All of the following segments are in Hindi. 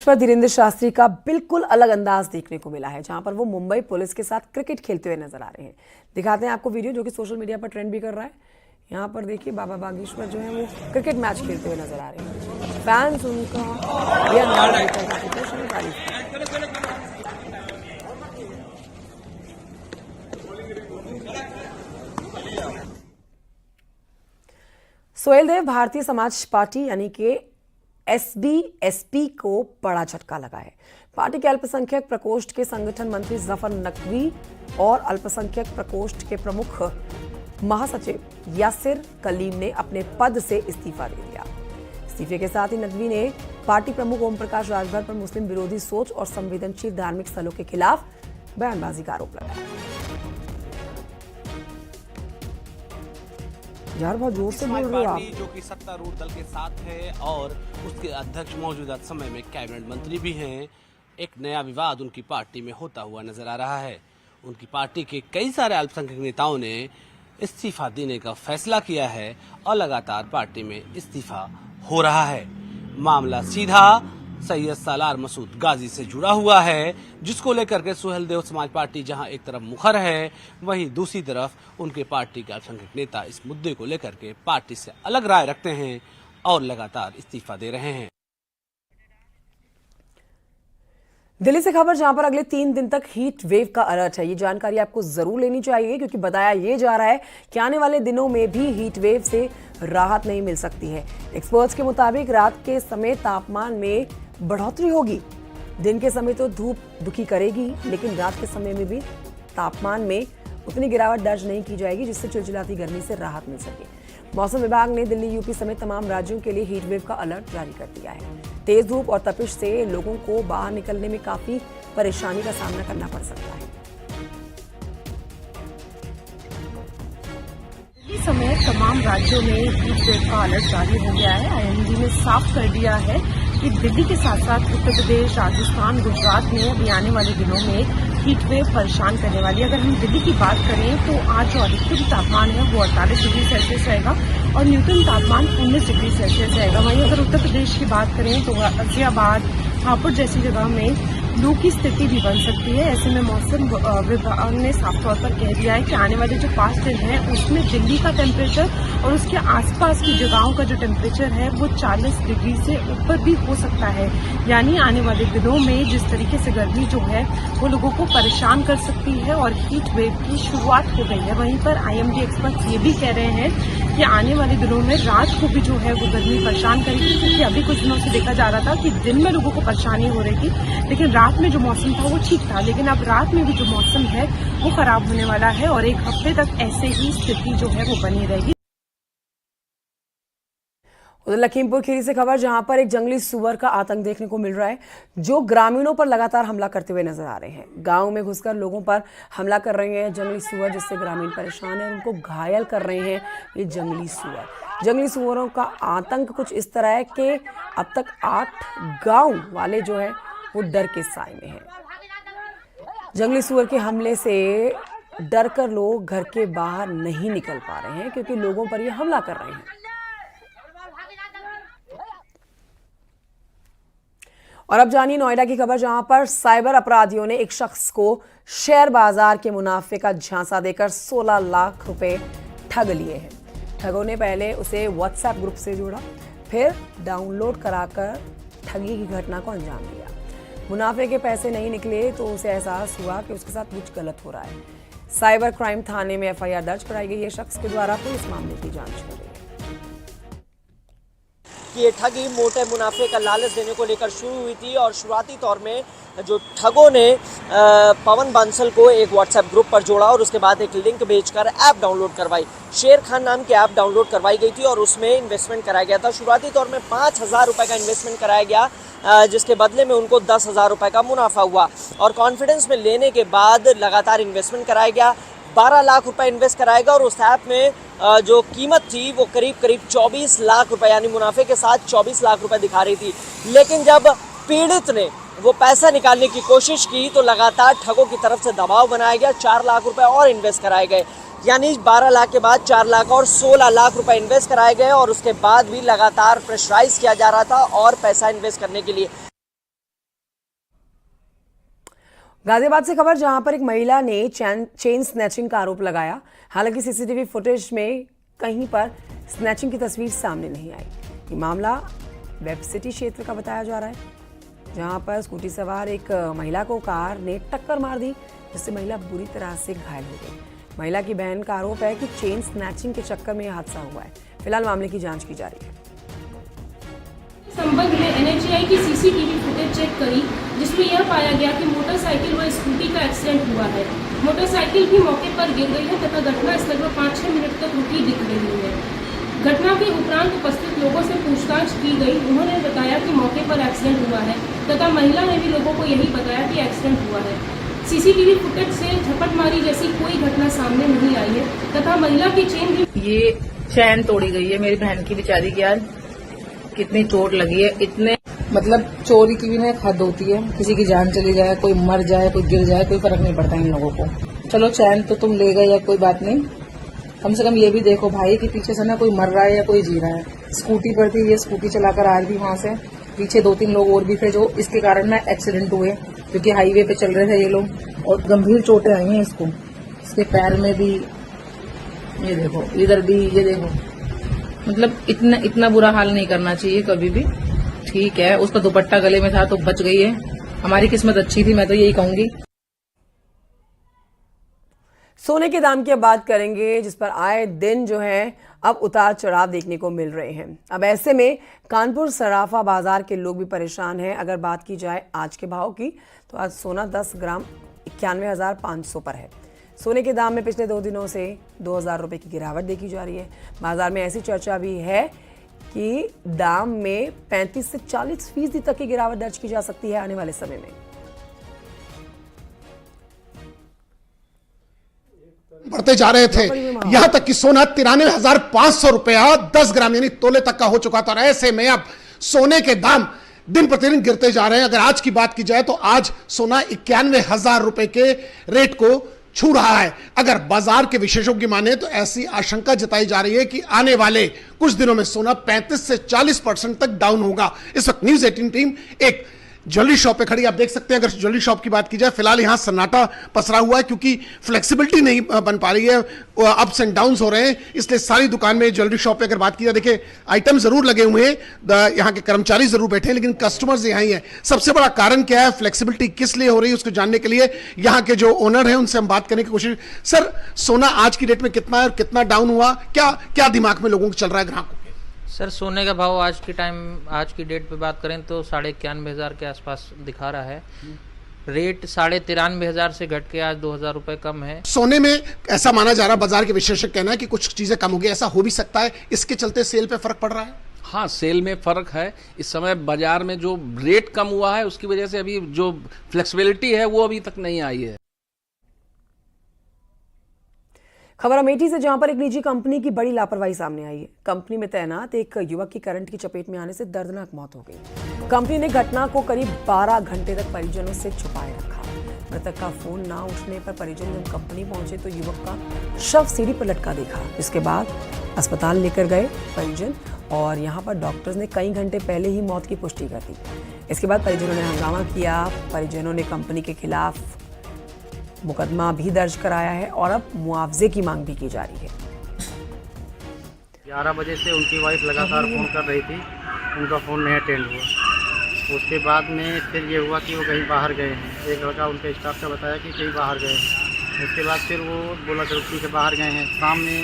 पर धीरेन्द्र शास्त्री का बिल्कुल अलग अंदाज देखने को मिला है, जहां पर वो मुंबई पुलिस के साथ क्रिकेट खेलते हुए नजर आ रहे हैं। दिखाते हैं आपको वीडियो जो कि सोशल मीडिया पर ट्रेंड भी कर रहा है। यहाँ पर देखिए बाबा बागेश्वर जो है वो क्रिकेट मैच खेलते हुए नजर आ रहे हैं। फैंस उनका ये अंदाज सोहेल देव भारतीय समाज पार्टी यानी कि एसबीएसपी को बड़ा झटका लगा है। पार्टी के अल्पसंख्यक प्रकोष्ठ के संगठन मंत्री जफर नकवी और अल्पसंख्यक प्रकोष्ठ के प्रमुख महासचिव यासिर कलीम ने अपने पद से इस्तीफा दे दिया। इस्तीफे के साथ ही नकवी ने पार्टी प्रमुख ओम प्रकाश राजभर पर मुस्लिम विरोधी सोच और संवेदनशील धार्मिक स्थलों के खिलाफ बयानबाजी का आरोप लगाया। यार बहुत जोर से बोल रहे हो आप। जो कि सत्तारूढ़ दल के साथ है और उसके अध्यक्ष मौजूदा समय में कैबिनेट मंत्री भी हैं, एक नया विवाद उनकी पार्टी में होता हुआ नजर आ रहा है। उनकी पार्टी के कई सारे अल्पसंख्यक नेताओं ने इस्तीफा देने का फैसला किया है और लगातार पार्टी में इस्तीफा हो रहा है। मामला सीधा सैयद सालार मसूद गाजी से जुड़ा हुआ है, जिसको लेकर के सोहेल देव समाज पार्टी जहां एक तरफ मुखर है, वहीं दूसरी तरफ उनके पार्टी के अल्पसंख्यक नेता इस मुद्दे को लेकर के पार्टी से अलग राय रखते हैं और लगातार इस्तीफा दे रहे हैं। दिल्ली से खबर जहां पर अगले 3 दिन तक हीट वेव का अलर्ट है। ये जानकारी आपको जरूर लेनी चाहिए क्योंकि बताया ये जा रहा है कि आने वाले दिनों में भी हीट वेव से राहत नहीं मिल सकती है। एक्सपर्ट्स के मुताबिक रात के समय तापमान में बढ़ोतरी होगी। दिन के समय तो धूप दुखी करेगी, लेकिन रात के समय में भी तापमान में उतनी गिरावट दर्ज नहीं की जाएगी जिससे चिलचिलाती गर्मी से राहत मिल सके। मौसम विभाग ने दिल्ली, यूपी समेत तमाम राज्यों के लिए हीट वेव का अलर्ट जारी कर दिया है। तेज धूप और तपिश से लोगों को बाहर निकलने में काफी परेशानी का सामना करना पड़ सकता है। दिल्ली समेत तमाम राज्यों में हीट वेव का अलर्ट जारी हो गया है। आईएमडी ने साफ कर दिया है कि दिल्ली के साथ साथ उत्तर प्रदेश, राजस्थान, गुजरात में अभी आने वाले दिनों में हीट वेव परेशान करने वाली है। अगर हम दिल्ली की बात करें तो आज जो अधिकतम तापमान है वो 48 डिग्री सेल्सियस रहेगा और न्यूनतम तापमान 19 डिग्री सेल्सियस रहेगा। वहीं अगर उत्तर प्रदेश की बात करें तो गाजियाबाद, हापुड़ जैसी जगह में लू की स्थिति भी बन सकती है। ऐसे में मौसम विभाग ने साफ तौर पर कह दिया है कि आने वाले जो 5 दिन हैं उसमें दिल्ली का टेम्परेचर और उसके आसपास की जगहों का जो टेम्परेचर है वो 40 डिग्री से ऊपर भी हो सकता है। यानी आने वाले दिनों में जिस तरीके से गर्मी जो है वो लोगों को परेशान कर सकती है और हीट वेव की शुरुआत हो गई है। वहीं पर आईएमडी एक्सपर्ट्स ये भी कह रहे हैं कि आने वाले दिनों में रात को भी जो है वो गर्मी परेशान करेगी, क्योंकि अभी कुछ दिनों से देखा जा रहा था कि दिन में लोगों को परेशानी हो रही थी, लेकिन रात में जो मौसम था वो ठीक था। लेकिन अब रात में भी जो मौसम है वो खराब होने वाला है और एक हफ्ते तक ऐसे ही स्थिति जो है वो बनी रहेगी। उधर लखीमपुर खीरी से खबर जहां पर एक जंगली सुअर का आतंक देखने को मिल रहा है, जो ग्रामीणों पर लगातार हमला करते हुए नजर आ रहे हैं। गांव में घुसकर लोगों पर हमला कर रहे हैं जंगली सुअर, जिससे ग्रामीण परेशान है, उनको घायल कर रहे हैं ये जंगली सुअर। जंगली सुअरों का आतंक कुछ इस तरह है कि अब तक 8 गाँव वाले जो है वो डर के साए में है। जंगली सुअर के हमले से डर कर लोग घर के बाहर नहीं निकल पा रहे हैं क्योंकि लोगों पर ये हमला कर रहे हैं। और अब जानिए नोएडा की खबर जहां पर साइबर अपराधियों ने एक शख्स को शेयर बाजार के मुनाफे का झांसा देकर 16 लाख रुपए ठग लिए हैं। ठगों ने पहले उसे व्हाट्सएप ग्रुप से जोड़ा, फिर डाउनलोड कराकर ठगी की घटना को अंजाम दिया। मुनाफे के पैसे नहीं निकले तो उसे एहसास हुआ कि उसके साथ कुछ गलत हो रहा है। साइबर क्राइम थाने में एफआईआर दर्ज कराई गई है। शख्स के द्वारा पुलिस मामले की जांच कर रही है। ये ठगी मोटे मुनाफे का लालच देने को लेकर शुरू हुई थी और शुरुआती तौर में जो ठगों ने पवन बांसल को एक व्हाट्सएप ग्रुप पर जोड़ा और उसके बाद एक लिंक भेजकर ऐप डाउनलोड करवाई। शेर खान नाम की ऐप डाउनलोड करवाई गई थी और उसमें इन्वेस्टमेंट कराया गया था। शुरुआती तौर में 5,000 रुपये का इन्वेस्टमेंट कराया गया, जिसके बदले में उनको 10,000 रुपये का मुनाफा हुआ और कॉन्फिडेंस में लेने के बाद लगातार इन्वेस्टमेंट कराया गया। 12 लाख रुपए इन्वेस्ट कराएगा और उस ऐप में जो कीमत थी वो करीब 24 लाख रुपए यानी मुनाफे के साथ 24 लाख रुपए दिखा रही थी। लेकिन जब पीड़ित ने वो पैसा निकालने की कोशिश की तो लगातार ठगों की तरफ से दबाव बनाया गया। 4 लाख रुपए और इन्वेस्ट कराए गए, यानी 12 लाख के बाद 4 लाख और 16 लाख रुपए इन्वेस्ट कराए गए और उसके बाद भी लगातार प्रेशराइज किया जा रहा था और पैसा इन्वेस्ट करने के लिए। गाजियाबाद से खबर, जहां पर एक महिला ने चेन स्नैचिंग का आरोप लगाया। हालांकि सीसीटीवी फुटेज में कहीं पर स्नैचिंग की तस्वीर सामने नहीं आई। ये मामला वेब सिटी क्षेत्र का बताया जा रहा है, जहां पर स्कूटी सवार एक महिला को कार ने टक्कर मार दी, जिससे महिला बुरी तरह से घायल हो गई। महिला की बहन का आरोप है कि चेन स्नैचिंग के चक्कर में यह हादसा हुआ है। फिलहाल मामले की जांच की जा रही है। संबंध में एनएचएआई की सीसीटीवी फुटेज चेक करी, जिसमें यह पाया गया कि मोटरसाइकिल व स्कूटी का एक्सीडेंट हुआ है। मोटरसाइकिल भी मौके पर गिर गई है तथा घटना स्थल पर 5-6 मिनट तक रुकी दिख रही है। घटना के उपरांत उपस्थित लोगों से पूछताछ की गई। उन्होंने बताया कि मौके पर एक्सीडेंट हुआ है तथा महिला ने भी लोगों को यही बताया कि एक्सीडेंट हुआ है। सीसीटीवी फुटेज से झपटमारी जैसी कोई घटना सामने नहीं आई है तथा महिला की चेन भी। ये चैन तोड़ी गई है मेरी बहन की बेचारी की। आज कितनी चोट लगी है, इतने मतलब चोरी की भी ना हद होती है। किसी की जान चली जाए, कोई मर जाए, कोई गिर जाए, कोई फर्क नहीं पड़ता इन लोगों को। चलो चैन तो तुम ले गए या कोई बात नहीं, कम से कम ये भी देखो भाई कि पीछे से ना कोई मर रहा है या कोई जी रहा है। स्कूटी पर थी, ये स्कूटी चलाकर आ रही थी वहां से, पीछे 2-3 लोग और भी थे जो इसके कारण ना एक्सीडेंट हुए, क्योंकि हाईवे पे चल रहे थे ये लोग। और गंभीर चोटें आई हैं इसको, इसके पैर में भी, ये देखो इधर भी, ये देखो। मतलब इतना बुरा हाल नहीं करना चाहिए कभी भी। ठीक है, उसका दुपट्टा गले में था तो बच गई है, हमारी किस्मत अच्छी थी, मैं तो यही कहूंगी। सोने के दाम की अब बात करेंगे, जिस पर आए दिन जो है अब उतार चढ़ाव देखने को मिल रहे हैं। अब ऐसे में कानपुर सराफा बाजार के लोग भी परेशान हैं। अगर बात की जाए आज के भाव की, तो आज सोना 10 ग्राम 91,500 पर है। सोने के दाम में पिछले 2 दिनों से 2,000 रुपये की गिरावट देखी जा रही है। बाजार में ऐसी चर्चा भी है कि दाम में 35 से 40% तक की गिरावट दर्ज की जा सकती है आने वाले समय में। बढ़ते जा रहे थे, यहां तक कि सोना 93,500 रुपया 10 ग्राम यानी तोले तक का हो चुका था। और ऐसे में अब सोने के दाम दिन प्रतिदिन गिरते जा रहे हैं। अगर आज की बात की जाए तो आज सोना 91,000 रुपए के रेट को छू रहा है। अगर बाजार के विशेषज्ञ माने तो ऐसी आशंका जताई जा रही है कि आने वाले कुछ दिनों में सोना 35 से 40% तक डाउन होगा। इस वक्त न्यूज़ 18 टीम एक ज्वेलरी शॉप पे खड़ी, आप देख सकते हैं। अगर ज्वेलरी शॉप की बात की जाए, फिलहाल यहां सन्नाटा पसरा हुआ है क्योंकि फ्लेक्सिबिलिटी नहीं बन पा रही है, अप्स एंड डाउन्स हो रहे हैं, इसलिए सारी दुकान में ज्वेलरी शॉप पे अगर बात की जाए, देखिए आइटम जरूर लगे हुए हैं, यहाँ के कर्मचारी जरूर बैठे हैं, लेकिन कस्टमर्स यहाँ ही है। सबसे बड़ा कारण क्या है, फ्लेक्सिबिलिटी किस लिए हो रही है, उसको जानने के लिए यहाँ के जो ओनर है उनसे हम बात करने की कोशिश। सर, सोना आज की डेट में कितना है और कितना डाउन हुआ, क्या दिमाग में लोगों को चल रहा है ग्राहकों? सर, सोने का भाव आज की डेट पे बात करें तो 91,500 के आसपास दिखा रहा है। रेट 93,500 से घट के आज 2,000 रुपए कम है। सोने में ऐसा माना जा रहा है, बाजार के विशेषज्ञ कहना है कि कुछ चीजें कम हो गई, ऐसा हो भी सकता है, इसके चलते सेल पे फर्क पड़ रहा है। हाँ, सेल में फर्क है। इस समय बाजार में जो रेट कम हुआ है उसकी वजह से अभी जो फ्लेक्सिबिलिटी है वो अभी तक नहीं आई है। खबर अमेठी से, जहां पर एक निजी कंपनी की बड़ी लापरवाही सामने आई है। कंपनी में तैनात एक युवक की करंट की चपेट में आने से दर्दनाक मौत हो गई। कंपनी ने घटना को करीब 12 घंटे तक परिजनों से छुपाए रखा। मृतक का फोन ना उठने पर परिजन जब कंपनी पहुंचे तो युवक का शव सीढ़ी पर लटका देखा। इसके बाद अस्पताल लेकर गए परिजन और यहां पर डॉक्टर्स ने कई घंटे पहले ही मौत की पुष्टि कर दी। इसके बाद परिजनों ने हंगामा किया। परिजनों ने कंपनी के खिलाफ मुकदमा भी दर्ज कराया है और अब मुआवजे की मांग भी की जा रही है। 11 बजे से उनकी वाइफ लगातार फ़ोन कर रही थी, उनका फ़ोन नहीं अटेंड हुआ। उसके बाद में फिर ये हुआ कि वो कहीं बाहर गए हैं। एक लड़का उनके स्टाफ का बताया कि कहीं बाहर गए हैं। उसके बाद फिर वो बोला ड्यूटी से बाहर गए हैं। शाम में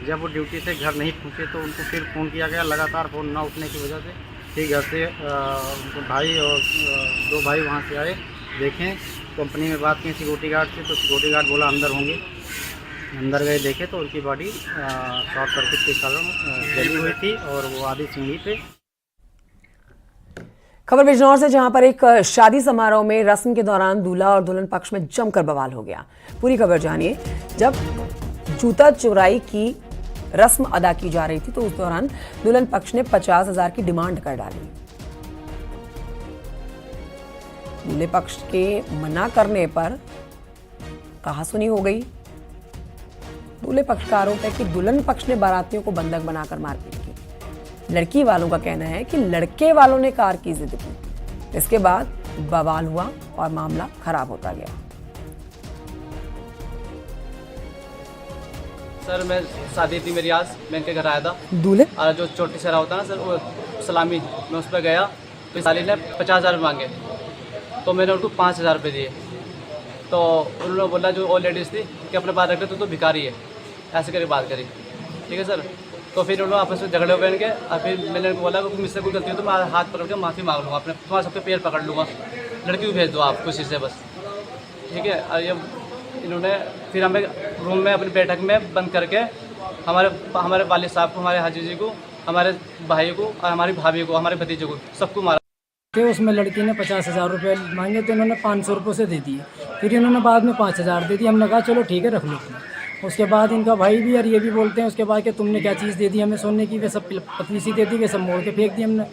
जब वो ड्यूटी से घर नहीं पहुँचे तो उनको फिर फ़ोन किया गया। लगातार फ़ोन ना उठने की वजह से फिर घर से उनको भाई और 2 भाई वहाँ से आए, देखें कंपनी में बात की सिक्योरिटी गार्ड से, तो सिक्योरिटी गार्ड बोला अंदर होंगे। अंदर गए, देखे तो उनकी बॉडी शॉर्ट सर्किट के कारण जली हुई थी और वो आधी सीढ़ी पे। खबर बिजनौर से, जहां पर एक शादी समारोह में रस्म के दौरान दूल्हा और दुल्हन पक्ष में जमकर बवाल हो गया। पूरी खबर जानिए। जब जूता चुराई की रस्म अदा की जा रही थी तो उस दौरान दुल्हन पक्ष ने 50,000 की डिमांड कर डाली। दूल्हे पक्ष के मना करने पर कहासुनी हो गई। दूल्हे पक्ष का आरोप है कि दुल्हन पक्ष ने बारातियों को बंधक बनाकर मारपीट की। लड़की वालों का कहना है कि लड़के वालों ने कार की जिद की। इसके बाद बवाल हुआ और मामला खराब होता गया। सर मैं शादी थी मेरी आज, मैं इनके घर आया था। दूल्हे और जो चोटी सहरा होता है ना सर, वो सलामी, मैं उस पर गया तो साली ने 50,000 मांगे, तो मैंने उनको 5,000 रुपये दिए। तो उन्होंने बोला जो और लेडीज़ थी कि अपने पास रखते तो भिखारी है, ऐसे करके बात करी। ठीक है सर। तो फिर उन्होंने आपस में झगड़े हुए इनके, और फिर मैंने बोला कि मुझसे कोई गलती हो तो मैं हाथ पकड़ के माफ़ी मांग लूँगा, अपने तुम्हारे सबके पैर पकड़ लूँगा, लड़की को भेज दो आप खुशी से बस। ठीक है। और ये इन्होंने फिर हमें रूम में अपनी बैठक में बंद करके हमारे वालिद साहब को, हमारे हाजी जी को, हमारे भाई को और हमारी भाभी को, हमारे भतीजे को, सबको मारा। उसमें लड़की ने 50,000 रुपये मांगे तो इन्होंने 500 रुपये से दे दिए। फिर इन्होंने बाद में 5,000 दे दिए। हमने कहा चलो ठीक है रख लो। उसके बाद इनका भाई भी और ये भी बोलते हैं उसके बाद कि तुमने क्या चीज़ दे दी हमें सोने की, वे सब पतली सी दे दी, वे सब मोड़ के फेंक दी हमने।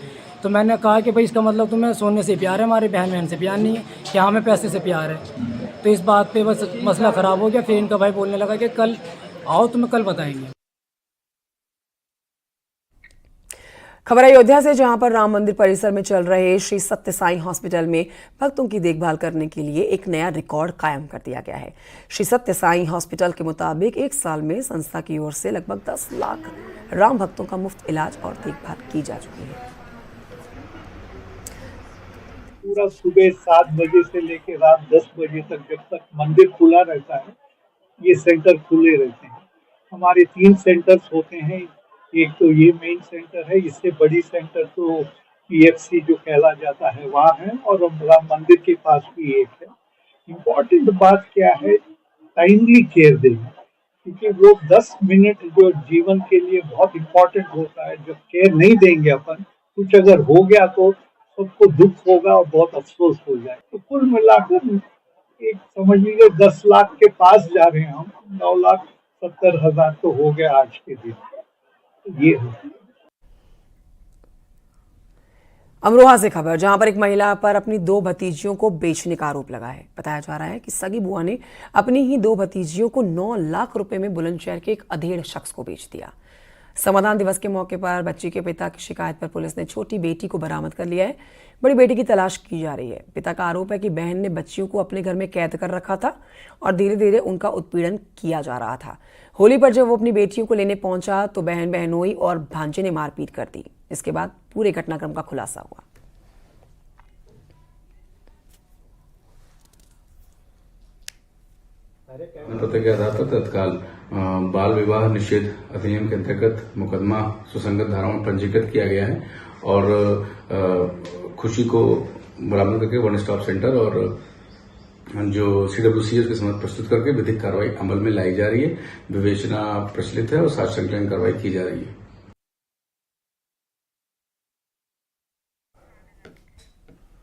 तो मैंने कहा कि भाई इसका मतलब तुम्हें सोने से प्यार है, हमारे बहन से प्यार नहीं है, कि हमें पैसे से प्यार है। तो इस बात पे बस मसला ख़राब हो गया। फिर इनका भाई बोलने लगा कि कल आओ तुम्हें कल बताएंगे। खबर अयोध्या से, जहां पर राम मंदिर परिसर में चल रहे श्री सत्य साई हॉस्पिटल में भक्तों की देखभाल करने के लिए एक नया रिकॉर्ड कायम कर दिया गया है। श्री सत्य साई हॉस्पिटल के मुताबिक एक साल में संस्था की ओर से लगभग 10 लाख राम भक्तों का मुफ्त इलाज और देखभाल की जा चुकी है। पूरा सुबह 7 बजे से लेकर रात 10 बजे तक, जब तक मंदिर खुला रहता है, ये सेंटर खुले रहते हैं। हमारे 3 सेंटर्स होते हैं। एक तो ये मेन सेंटर है, इससे बड़ी सेंटर तो PFC जो कहला जाता है वहाँ है, और राम मंदिर के पास भी एक है। इम्पोर्टेंट बात क्या है, टाइमली केयर देना, क्योंकि वो 10 मिनट जो जीवन के लिए बहुत इम्पोर्टेंट होता है, जब केयर नहीं देंगे अपन, कुछ अगर हो गया तो सबको दुख होगा और बहुत अफसोस हो जाए। तो कुल मिलाकर एक समझ लीजिए 10 लाख के पास जा रहे हैं हम, 9,70,000 तो हो गया आज के दिन। ये अमरोहा से खबर, जहां पर एक महिला पर अपनी 2 भतीजियों को बेचने का आरोप लगा है। बताया जा रहा है कि सगी बुआ ने अपनी ही 2 भतीजियों को 9 लाख रुपए में बुलंदशहर के एक अधेड़ शख्स को बेच दिया। समाधान दिवस के मौके पर बच्ची के पिता की शिकायत पर पुलिस ने छोटी बेटी को बरामद कर लिया है। बड़ी बेटी की तलाश की जा रही है। पिता का आरोप है कि बहन ने बच्चियों को अपने घर में कैद कर रखा था और धीरे धीरे उनका उत्पीड़न किया जा रहा था। होली पर जब वो अपनी बेटियों को लेने पहुंचा तो बहन बहनोई और भांजे ने मारपीट कर दी। इसके बाद पूरे घटनाक्रम का खुलासा हुआ। पता के आधार पर तत्काल बाल विवाह निषेध अधिनियम के अंतर्गत मुकदमा सुसंगत धाराओं में पंजीकृत किया गया है और खुशी को बरामद करके वन स्टॉप सेंटर और जो CWC उसके समक्ष प्रस्तुत करके विधिक कार्रवाई अमल में लाई जा रही है। विवेचना प्रचलित है और साक्ष्य संकलन कार्रवाई की जा रही है।